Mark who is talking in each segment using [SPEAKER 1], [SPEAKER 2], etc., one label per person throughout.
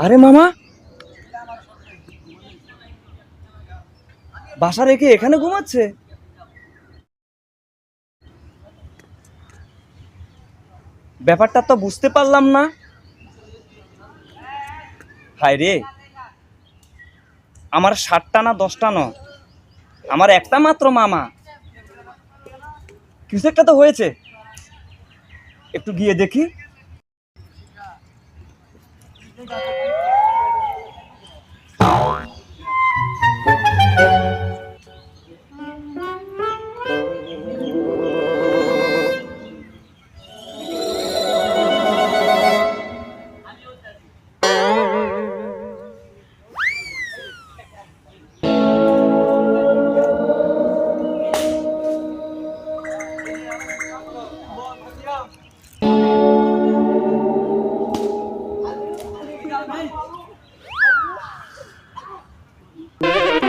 [SPEAKER 1] আরে মামা, বাসা রেখে এখানে ঘুমাচ্ছে? ব্যাপারটা তো বুঝতে পারলাম না। হায় রে, আমার 7টা না 10টা না, আমার একটা মাত্র মামা। কিছু একটা তো হয়েছে, একটু গিয়ে দেখি।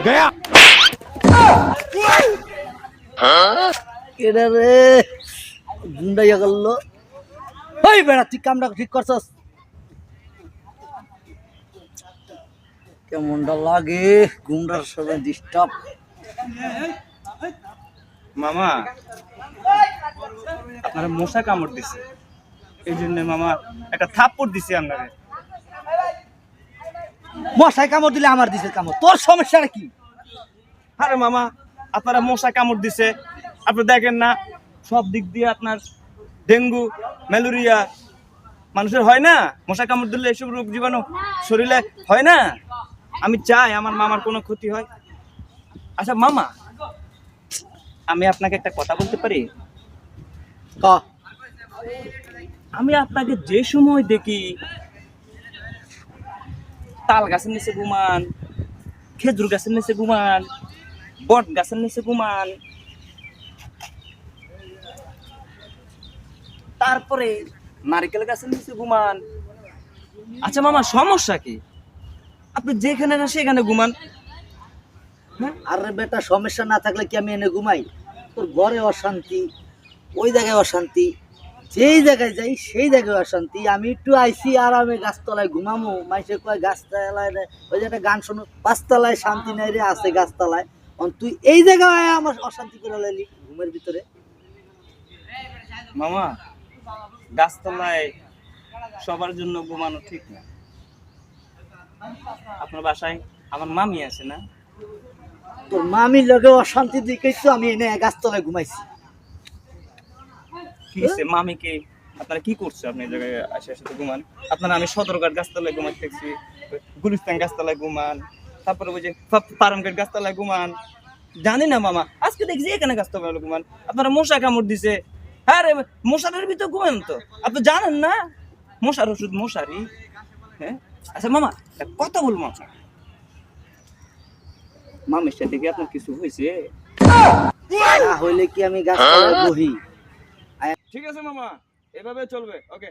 [SPEAKER 2] गया
[SPEAKER 3] কেডা রে গুন্ডাইয়া গেল। ওই বেড়া, তুই কামটা ঠিক করছস? কেমনটা লাগে গুন্ডার সাথে ডিস্টার্ব?
[SPEAKER 1] মামা, আপনারা মশা কামড় দিছে, এই জন্য মামা একটা থাপ্পড় দিছি আপনারে।
[SPEAKER 3] মশাই কামড় দিলে আমার দিছে কামড়, তোর সমস্যাটা কি?
[SPEAKER 1] আরে মামা, আপনারা মশা কামড় দিছে, আপনি দেখেন না সব দিক দিয়ে আপনার ডেঙ্গু ম্যালেরিয়া মানুষের হয় না? মশা কামড় দিলে এসব রোগ জীবাণু শরীরে হয় না। আমি চাই আমার মামার কোনো ক্ষতি হয়। আচ্ছা মামা, আমি আপনাকে একটা কথা বলতে পারি?
[SPEAKER 3] ক।
[SPEAKER 1] আমি আপনাকে যে সময় দেখি তাল গাছের নিচে ঘুমান, খেজুর গাছের নিচে ঘুমান, বট গাছের নিচে ঘুমান, তারপরে নারকেল গাছের নিচে ঘুমান। আচ্ছা মামা, সমস্যা কি? আপনি যেখানে না সেখানে ঘুমান।
[SPEAKER 3] আরে বেটা, সমস্যা না থাকলে কি আমি এনে ঘুমাই? তোর ঘরে অশান্তি, ওই জায়গায় অশান্তি, যেই জায়গায় যাই সেই জায়গায় অশান্তি। আমি একটু আইসি আরামে গাছতলায় ঘুমামো, মাইসে কয় গাছতলায় রে, ওই যে একটা গান শোনো, পাঁচতলায় শান্তি নাই রে, আছে গাছতলায়। তুই এই জায়গায় আমার অশান্তি করে লাইলি ঘুমের ভিতরে।
[SPEAKER 1] মামা, গাছতলায় সবার জন্য ঘুমানো ঠিক না। আপনার বাসায় আমার মামি আছে না?
[SPEAKER 3] তোর মামির লগে অশান্তি দিকেই তো আমি এনে গাছতলায় ঘুমাইছি।
[SPEAKER 1] কি হইছে? মামিকে আপনারা কি করছে? আপনি এই জায়গায় আসে ঘুমান। আপনারা আমি সদরঘাট গাছতলায় ঘুমাই দেখছি, গুলিস্তান গাছতলায় ঘুমান, তারপরে ওই যে পারমগেট গাছতলায় ঘুমান। জানি না মামা, আজকে দেখছি এখানে গাছতলায় ঘুমান। আপনারা মশা কামড় দিছে। হ্যাঁ রে, মশারের ভিতর ঘুমান তো, আপনি জানেন না মশার ওষুধ মশারি। হ্যাঁ আচ্ছা মামা, কথা বলবো আপনার মামির সাথে কি আপনার কিছু হয়েছে?
[SPEAKER 3] না হইলে কি আমি গাছতলায় বহি?
[SPEAKER 1] ঠিক আছে মামা, এভাবে চলবে। ওকে।